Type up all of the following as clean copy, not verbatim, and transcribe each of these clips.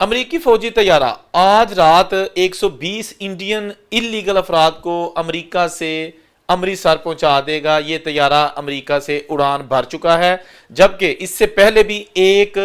अमेरिकी फौजी तैयारा आज रात 120 इंडियन इलीगल अफराद को अमेरिका से अमृतसर पहुंचा देगा। ये तैयारा अमेरिका से उड़ान भर चुका है, जबकि इससे पहले भी एक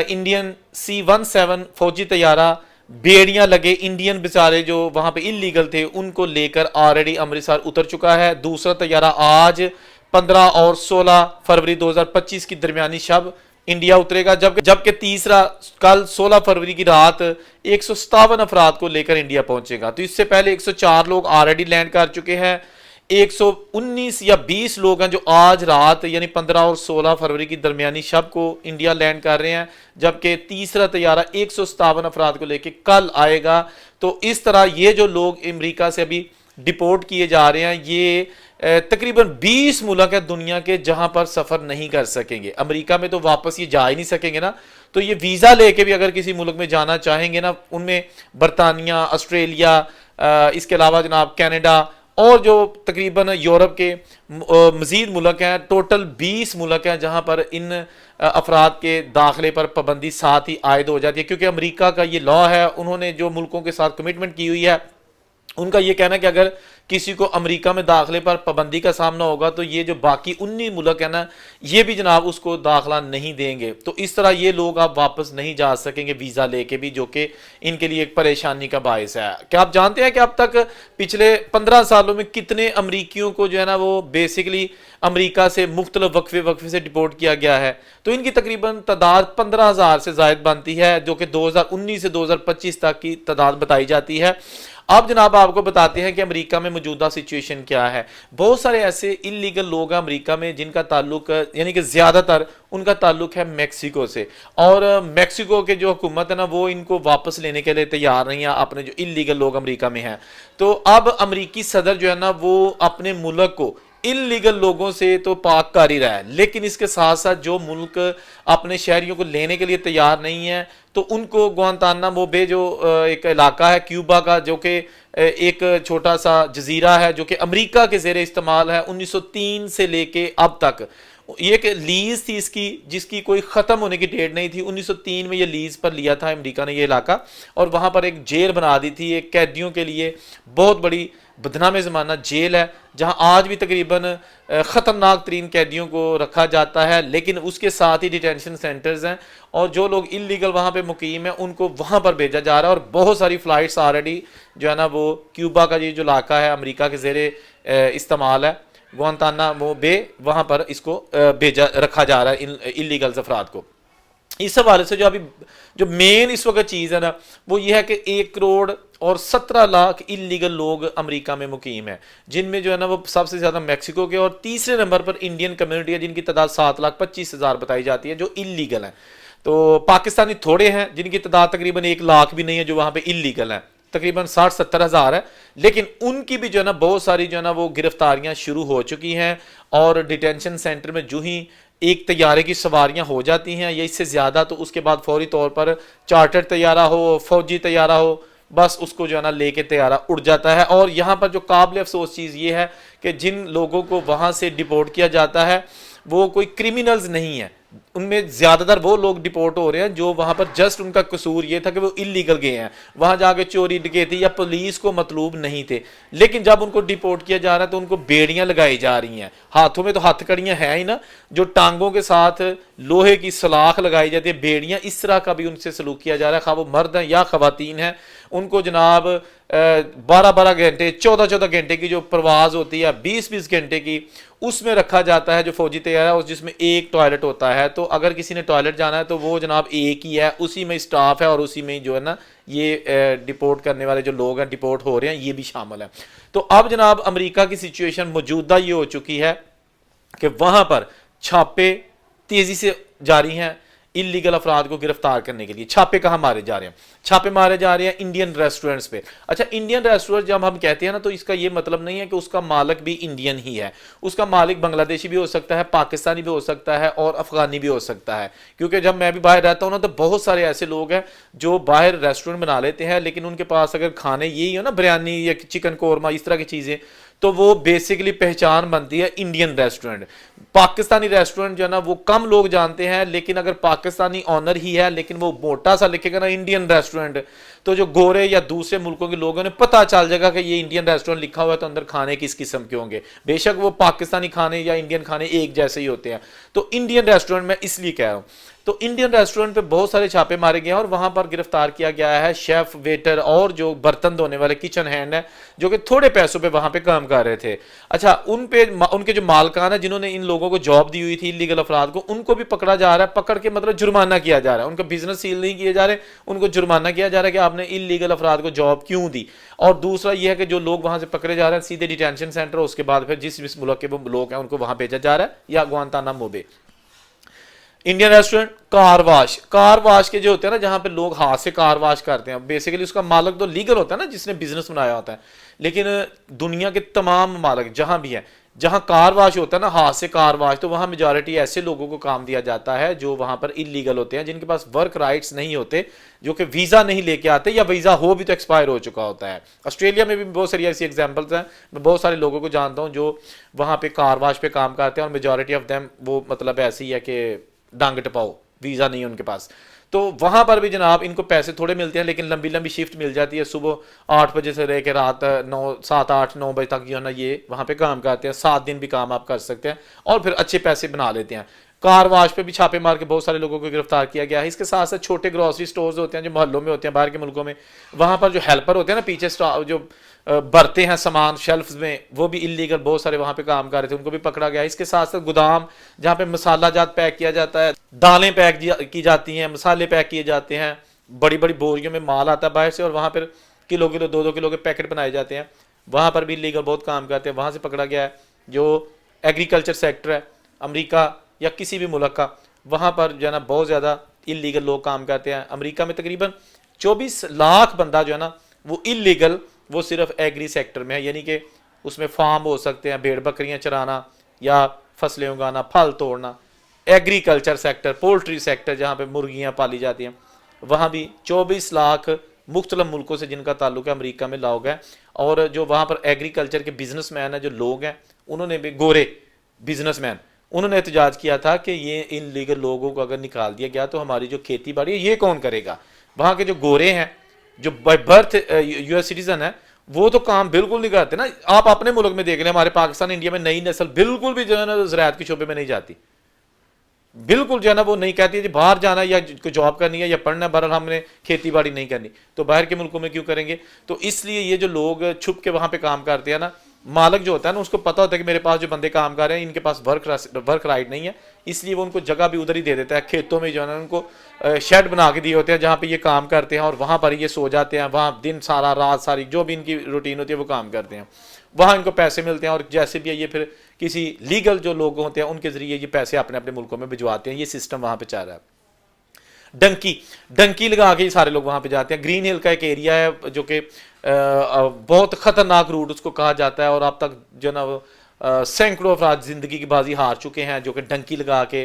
इंडियन C-17 फौजी तैयारा बेड़ियां लगे इंडियन बेचारे जो वहां पे इलीगल थे उनको लेकर ऑलरेडी अमृतसर उतर चुका है। दूसरा तैयारा आज 15 और 16 फरवरी 2025 की दरमियानी शब इंडिया उतरेगा, जबकि तीसरा कल 16 फरवरी की रात 157 अफराद को लेकर इंडिया पहुंचेगा। तो इससे पहले 104 लोग ऑलरेडी लैंड कर चुके हैं। 119 या 20 लोग हैं जो आज रात यानी 15 और 16 फरवरी की दरमियानी शब को इंडिया लैंड कर रहे हैं, जबकि तीसरा तैयारा 157 अफराद को लेकर कल आएगा। तो इस तरह ये जो लोग अमेरिका से अभी डिपोर्ट किए जा रहे हैं, ये तकरीबन 20 मुल्क है दुनिया के जहां पर सफर नहीं कर सकेंगे। अमेरिका में तो वापस ये जा ही नहीं सकेंगे ना, तो ये वीजा लेके भी अगर किसी मुल्क में जाना चाहेंगे ना, उनमें बरतानिया, ऑस्ट्रेलिया, इसके अलावा जनाब कनाडा और जो तकरीबन यूरोप के मजीद मुल्क हैं, टोटल 20 मुल्क हैं जहां पर इन अफराद के दाखिले पर पाबंदी साथ ही आयद हो जाती है। क्योंकि अमेरिका का ये लॉ है, उन्होंने जो मुल्कों के साथ कमिटमेंट की हुई है, उनका ये कहना है कि अगर किसी को अमेरिका में दाखिले पर पाबंदी का सामना होगा तो ये जो बाकी 19 मुल्क है ना, ये भी जनाब उसको दाखिला नहीं देंगे। तो इस तरह ये लोग आप वापस नहीं जा सकेंगे वीज़ा लेके भी, जो कि इनके लिए एक परेशानी का बायस है। क्या आप जानते हैं कि अब तक पिछले 15 सालों में कितने अमरीकियों को जो है ना वो बेसिकली अमरीका से मुख्तलिफ वक्फे से डिपोर्ट किया गया है? तो इनकी तकरीबन तादाद 15,000 से ज़ायद बनती है, जो कि 2019 से 2025 तक की तादाद बताई जाती है। अब जनाब आपको बताते हैं कि अमेरिका में मौजूदा सिचुएशन क्या है। बहुत सारे ऐसे इलीगल लोग हैं अमेरिका में जिनका ताल्लुक यानी कि ज़्यादातर उनका ताल्लुक है मेक्सिको से, और मेक्सिको के जो हुकूमत है ना वो इनको वापस लेने के लिए तैयार नहीं है, अपने जो इलीगल लोग अमेरिका में हैं। तो अब अमेरिकी सदर जो है ना वो अपने मुल्क को इलीगल लोगों से तो पाक कर ही रहा है, लेकिन इसके साथ साथ जो मुल्क अपने शहरियों को लेने के लिए तैयार नहीं है तो उनको गुआंतानामो बे जो एक इलाका है क्यूबा का, जो कि एक छोटा सा जजीरा है जो कि अमेरिका के ज़ेरे इस्तेमाल है 1903 से लेके अब तक। ये एक लीज थी इसकी, जिसकी कोई ख़त्म होने की डेट नहीं थी। 1903 में ये लीज पर लिया था अमेरिका ने ये इलाका, और वहाँ पर एक जेल बना दी थी एक कैदियों के लिए, बहुत बड़ी बदनाम ज़माना जेल है जहाँ आज भी तकरीबन ख़तरनाक तरीन कैदियों को रखा जाता है। लेकिन उसके साथ ही डिटेंशन सेंटर्स हैं, और जो लोग इलीगल वहाँ पे मुकीम हैं उनको वहाँ पर भेजा जा रहा है। और बहुत सारी फ़्लाइट्स ऑलरेडी जो है ना वो क्यूबा का ये जो इलाका है अमेरिका के ज़ेरे इस्तेमाल है, गुआंतानामो बे, वहाँ पर इसको भेजा रखा जा रहा है इलीगल अफराद को। इस हवाले से जो अभी जो मेन इस वक्त चीज़ है ना वो ये है कि 1 करोड़ और 17 लाख इलीगल लोग अमेरिका में मुकीम है, जिनमें जो है ना वो सबसे ज़्यादा मैक्सिको के, और तीसरे नंबर पर इंडियन कम्युनिटी है जिनकी तादाद 7,25,000 बताई जाती है जो इलीगल हैं। तो पाकिस्तानी थोड़े हैं जिनकी तादाद तकरीबन 1 लाख भी नहीं है जो वहाँ पे इलीगल हैं, तकरीबन 60-70 हज़ार है। लेकिन उनकी भी जो है ना बहुत सारी जो है ना वो गिरफ्तारियाँ शुरू हो चुकी हैं, और डिटेंशन सेंटर में जो ही एक तैयारे की सवारियां हो जाती हैं या इससे ज़्यादा, तो उसके बाद फौरी तौर पर चार्टर तैयारा हो, फौजी तैयारा हो, बस उसको जो है ना लेके तैयारा उड़ जाता है। और यहाँ पर जो काबिल अफसोस चीज़ ये है कि जिन लोगों को वहाँ से डिपोर्ट किया जाता है वो कोई क्रिमिनल्स नहीं है, उनमें ज़्यादातर वो लोग डिपोर्ट हो रहे हैं जो वहाँ पर जस्ट उनका कसूर ये था कि वो इलीगल गए हैं, वहाँ जाके चोरी डकैती या पुलिस को मतलूब नहीं थे। लेकिन जब उनको डिपोर्ट किया जा रहा है तो उनको बेड़ियाँ लगाई जा रही हैं, हाथों में तो हथकड़ियाँ हैं ही ना, जो टांगों के साथ लोहे की सलाख लगाई जाती है, बेड़ियाँ, इस तरह का भी उनसे सलूक किया जा रहा है, खा वो मर्द हैं या ख़वातीन हैं। उनको जनाब 12-12 घंटे, 14-14 घंटे की जो परवाज होती है, 20-20 घंटे की, उसमें रखा जाता है जो फौजी तैयार है, जिसमें एक टॉयलेट होता है। तो अगर किसी ने टॉयलेट जाना है तो वो जनाब एक ही है, उसी में स्टाफ है और उसी में जो है ना ये डिपोर्ट करने वाले जो लोग हैं, डिपोर्ट हो रहे हैं, ये भी शामिल है। तो अब जनाब अमेरिका की सिचुएशन मौजूदा ये हो चुकी है कि वहाँ पर छापे तेज़ी से जारी हैं इलीगल अफराद को गिरफ्तार करने के लिए। छापे कहाँ मारे जा रहे हैं? छापे मारे जा रहे हैं इंडियन रेस्टोरेंट्स पे। अच्छा, इंडियन रेस्टोरेंट जब हम कहते हैं ना तो इसका ये मतलब नहीं है कि उसका मालिक भी इंडियन ही है, उसका मालिक बांग्लादेशी भी हो सकता है, पाकिस्तानी भी हो सकता है और अफगानी भी हो सकता है। क्योंकि जब मैं भी बाहर रहता हूँ ना तो बहुत सारे ऐसे लोग हैं जो बाहर रेस्टोरेंट बना लेते हैं, लेकिन उनके पास अगर खाने यही हो ना बिरयानी या चिकन कौरमा इस तरह की चीज़ें, तो वो बेसिकली पहचान बनती है इंडियन रेस्टोरेंट। पाकिस्तानी रेस्टोरेंट जो है ना वो कम लोग जानते हैं, लेकिन अगर पाकिस्तानी ऑनर ही है लेकिन वो मोटा सा लिखेगा ना इंडियन रेस्टोरेंट, तो जो गोरे या दूसरे मुल्कों के लोगों ने पता चल जाएगा कि ये इंडियन रेस्टोरेंट लिखा हुआ है, तो अंदर खाने किस किस्म के होंगे। बेशक वो पाकिस्तानी खाने या इंडियन खाने एक जैसे ही होते हैं। तो इंडियन रेस्टोरेंट मैं इसलिए कह रहा हूं। तो इंडियन रेस्टोरेंट पे बहुत सारे छापे मारे गए हैं और वहां पर गिरफ्तार किया गया है शेफ, वेटर और जो बर्तन धोने वाले किचन हैंड है, जो कि थोड़े पैसों पे वहां पे काम कर रहे थे। अच्छा, उनके जो मालकान है जिन्होंने इन लोगों को जॉब दी हुई थी, इलीगल अफराद को, उनको भी पकड़ा जा रहा है। पकड़ के मतलब जुर्माना किया जा रहा है, उनका बिजनेस सील नहीं किए जा रहे, उनको जुर्माना किया जा रहा है कि आपने इलीगल अफराद को जॉब क्यों दी। और दूसरा यह है कि जो लोग वहां से पकड़े जा रहे हैं सीधे डिटेंशन सेंटर, उसके बाद फिर जिस मुल्क के वो लोग हैं उनको वहां भेजा जा रहा है, या Guantanamo Bay. Indian restaurant, car wash के जो होते हैं ना, जहां पे लोग हाथ से कार वाश करते हैं, बेसिकली उसका मालिक तो लीगल होता है ना जिसने बिजनेस बनाया होता है, लेकिन दुनिया के तमाम मालिक जहां भी हैं, जहां कार वाश होता है ना, हाथ से कार वाश, तो वहां मेजॉरिटी ऐसे लोगों को काम दिया जाता है जो वहां पर इलीगल होते हैं, जिनके पास वर्क राइट्स नहीं होते, जो कि वीजा नहीं लेके आते, या वीजा हो भी तो एक्सपायर हो चुका होता है। ऑस्ट्रेलिया में भी बहुत सारी ऐसी एग्जांपल्स हैं। मैं बहुत सारे लोगों को जानता हूं जो वहां पे कार वाश पे काम करते हैं, और मेजॉरिटी ऑफ देम वो मतलब ऐसी ही है कि डांग टपाओ, वीजा नहीं है उनके पास। तो वहां पर भी जनाब इनको पैसे थोड़े मिलते हैं, लेकिन लंबी लंबी शिफ्ट मिल जाती है। सुबह 8 बजे से रह के रात 7 8 9 बजे तक जो है ना ये वहां पे काम करते हैं। 7 दिन भी काम आप कर सकते हैं और फिर अच्छे पैसे बना लेते हैं। कार वाश पे भी छापे मार के बहुत सारे लोगों को गिरफ्तार किया गया है। इसके साथ साथ छोटे ग्रोसरी स्टोर्स होते हैं जो मोहल्लों में होते हैं बाहर के मुल्कों में, वहां पर जो हेल्पर होते हैं ना पीछे जो भरते हैं सामान शेल्फ्स में, वो भी इलीगल बहुत सारे वहां पे काम कर रहे थे, उनको भी पकड़ा गया। इसके साथ साथ गोदाम जहां पे मसाला जात पैक किया जाता है, दालें पैक की जाती हैं, मसाले पैक किए जाते हैं, बड़ी बड़ी बोरियों में माल आता है बाहर से, और वहां पर किलो 2 किलो के पैकेट बनाए जाते हैं, वहां पर भी इलीगल बहुत काम करते हैं, वहां से पकड़ा गया है। जो एग्रीकल्चर सेक्टर है अमेरिका या किसी भी मुल्क का, वहां पर जो है ना बहुत ज़्यादा इलीगल लोग काम करते हैं। अमेरिका में तकरीबन 24 लाख बंदा जो है ना वो इलीगल, वो सिर्फ एग्री सेक्टर में है, यानी कि उसमें फार्म हो सकते हैं, भेड़ बकरियां चराना या फसलें उगाना, फल तोड़ना। एग्रीकल्चर सेक्टर, पोल्ट्री सेक्टर जहाँ पे मुर्गियां पाली जाती हैं, वहाँ भी 24 लाख मुख्तलिफ मुल्कों से जिनका ताल्लुक है अमेरिका में लोग हैं। और जो वहाँ पर एग्रीकल्चर के बिजनेसमैन हैं, जो लोग हैं, उन्होंने भी, गोरे बिजनेसमैन, उन्होंने एहतजाज किया था कि ये इन लीगल लोगों को अगर निकाल दिया गया तो हमारी जो खेती बाड़ी है ये कौन करेगा। वहाँ के जो गोरे हैं जो बाय बर्थ यूएस सिटीजन है, वो तो काम बिल्कुल नहीं करते ना। आप अपने मुल्क में देख लें, हमारे पाकिस्तान इंडिया में नई नस्ल बिल्कुल भी जो है ना ज़राअत के शोबे में नहीं जाती, बिल्कुल जो है ना वो नहीं कहती है जी बाहर जाना या जॉब करनी है या पढ़ना, बहरहाल हमने खेती बाड़ी नहीं करनी, तो बाहर के मुल्कों में क्यों करेंगे। तो इसलिए ये जो लोग छुप के वहां पे काम करते हैं ना, मालिक जो होता है ना उसको पता होता है कि मेरे पास जो बंदे काम कर रहे हैं इनके पास वर्क राइट नहीं है, इसलिए वो उनको जगह भी उधर ही दे देता है। खेतों में जो है ना उनको शेड बना के दिए होते हैं जहाँ पे ये काम करते हैं, और वहाँ पर ये सो जाते हैं, वहाँ दिन सारा रात सारी जो भी इनकी रूटीन होती है वो काम करते हैं, वहाँ इनको पैसे मिलते हैं, और जैसे भी ये फिर किसी लीगल जो लोग होते हैं उनके जरिए ये पैसे अपने अपने मुल्कों में भिजवाते हैं। ये सिस्टम वहाँ पे चल रहा है। डंकी लगा के सारे लोग वहां पे जाते हैं। ग्रीन हिल का एक एरिया है जो कि बहुत खतरनाक रूट उसको कहा जाता है, और अब तक जो ना सैकड़ों अफराद जिंदगी की बाजी हार चुके हैं जो कि डंकी लगा के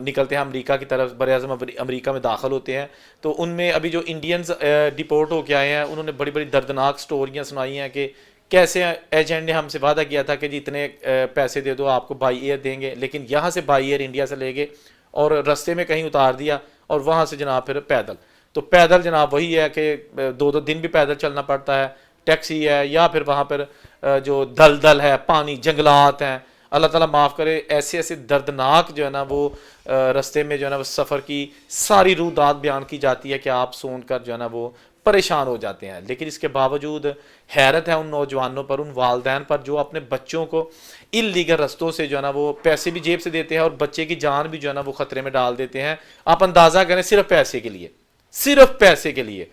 निकलते हैं अमेरिका की तरफ, बरआज़म अमेरिका में दाखिल होते हैं। तो उनमें अभी जो इंडियंस डिपोर्ट होके आए हैं उन्होंने बड़ी बड़ी दर्दनाक स्टोरियाँ सुनाई हैं कि कैसे एजेंट ने हमसे वादा किया था कि जी इतने पैसे दे दो आपको बाई एयर देंगे, लेकिन यहाँ से बाई एयर इंडिया से ले गए और रास्ते में कहीं उतार दिया, और वहाँ से जनाब फिर पैदल। तो पैदल जनाब वही है कि 2 दिन भी पैदल चलना पड़ता है, टैक्सी है, या फिर वहाँ पर जो दलदल है, पानी, जंगलात हैं, अल्लाह ताला माफ़ करे, ऐसे ऐसे दर्दनाक जो है ना वो रास्ते में जो है ना वो सफ़र की सारी रूदात बयान की जाती है कि आप सुन कर जो है ना वो परेशान हो जाते हैं। लेकिन इसके बावजूद हैरत है उन नौजवानों पर, उन वालदैन पर जो अपने बच्चों को इल्लीगल रस्तों से जो है ना वो पैसे भी जेब से देते हैं, और बच्चे की जान भी जो है ना वो खतरे में डाल देते हैं। आप अंदाज़ा करें, सिर्फ पैसे के लिए, सिर्फ पैसे के लिए।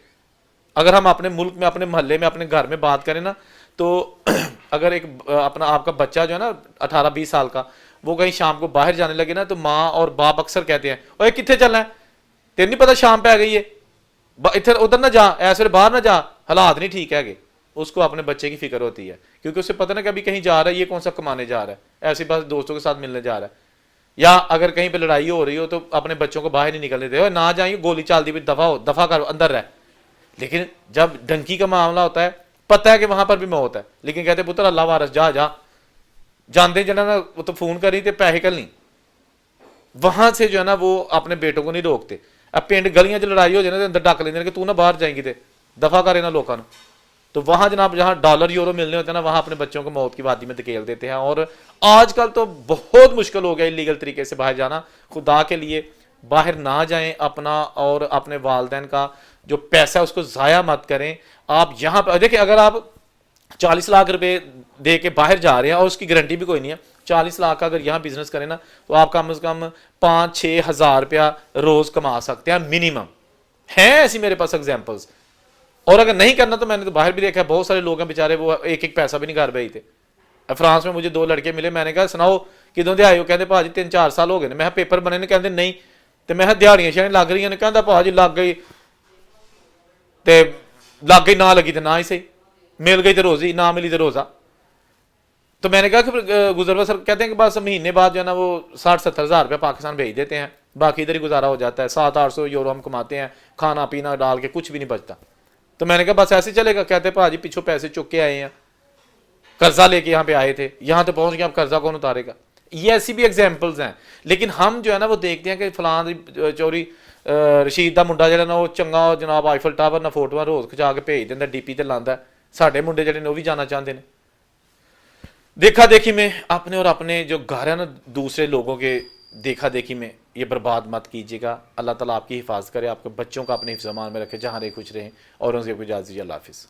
अगर हम अपने मुल्क में, अपने मोहल्ले में, अपने घर में बात करें ना, तो अगर एक अपना आपका बच्चा जो है ना 18-20 साल का, वो कहीं शाम को बाहर जाने लगे ना, तो माँ और बाप अक्सर कहते हैं, ओए कितने चलना है, तेरे नहीं पता शाम पे आ गई है, इधर उधर ना जा, ऐसे बाहर ना जा, हालात नहीं ठीक है। उसको अपने बच्चे की फिक्र होती है, क्योंकि उसे पता ना कि अभी कहीं जा रहा है, ये कौन सा कमाने जा रहा है, ऐसे बस दोस्तों के साथ मिलने जा रहा है, या अगर कहीं पे लड़ाई हो रही हो तो अपने बच्चों को बाहर नहीं निकलने दे, ना जाइए, गोली चाल दी, दफा हो, दफा करो, अंदर रह। लेकिन जब डंकी का मामला होता है पता है कि वहां पर भी मौत है, लेकिन कहते पुत्र अल्लाह वारस जा जा जानते जना ना, वो तो फोन करी तो पैसे कल नहीं, वहां से जो है ना वो अपने बेटों को नहीं रोकते। अब पिंड गलियां च लड़ाई हो जाए ना, अंदर डक लेंगे कि तू ना बाहर जाएंगी, तो दफा करे ना लोगों को। तो वहां जनाब जहां डॉलर यूरो मिलने होते हैं ना, वहां अपने बच्चों को मौत की वादी में धकेल देते हैं। और आजकल तो बहुत मुश्किल हो गया इलीगल तरीके से बाहर जाना। खुदा के लिए बाहर ना जाएं, अपना और अपने वालदैन का जो पैसा है उसको ज़ाया मत करें। आप यहाँ पर देखिए, अगर आप 40 लाख रुपए दे के बाहर जा रहे हैं और उसकी गारंटी भी कोई नहीं है, 40 लाख का अगर यहाँ बिजनेस करें ना, तो आप कम से कम 5-6 हज़ार रुपया रोज कमा सकते हैं मिनिमम। हैं ऐसी मेरे पास एग्जाम्पल्स। और अगर नहीं करना तो मैंने तो बाहर भी देखा है, बहुत सारे लोग हैं बेचारे वो एक एक पैसा भी नहीं घर भेजते। फ्रांस में मुझे 2 लड़के मिले, मैंने कहा सुनाओ किदों दे आए हो, कहते भाजी 3-4 साल हो गए ने। मैं पेपर बने ने, कहते नहीं, तो मैं दिहाड़ियां शायद लग रही ने, कहता भाजी लग गई तो लग गई, ना लगी तो ना ही सही, मिल गई तो रोजी, ना मिली तो रोजा। तो मैंने कहा कि गुजरवा सर कहते हैं कि बस महीने बाद जो है ना वो 60-70 हज़ार रुपया पाकिस्तान भेज देते हैं, बाकी इधर ही गुजारा हो जाता है। 700-800 यूरो हम कमाते हैं, खाना पीना डाल के कुछ भी नहीं बचता। तो मैंने कहा बस ऐसे चलेगा, कहते भाजी पिछों पैसे चुक के आए हैं, कर्जा लेके यहाँ पे आए थे, यहाँ तो पहुंच गए, अब कर्जा कौन उतारेगा। ये ऐसी भी एग्जाम्पल्स हैं। लेकिन हम जो है ना वो देखते हैं कि फलां चोरी रशीद का मुंडा जो ना वो चंगा जनाब आईफल टावर ना फोटोआ रोज खचा के भेज देंगे, डीपी ते लांदा। साडे मुंडे जो वो भी जाना चाहते हैं। देखा देखी में अपने और अपने जो घर है ना दूसरे लोगों के देखा देखी में ये बर्बाद मत कीजिएगा। अल्लाह ताला आपकी हिफाजत करे, आपके बच्चों का अपने हिफ्ज़-ए-मान में रखे, जहाँ रहे खुश रहें। और उनसे इजाज़त दीजिए। अल्लाह हाफ़िज़।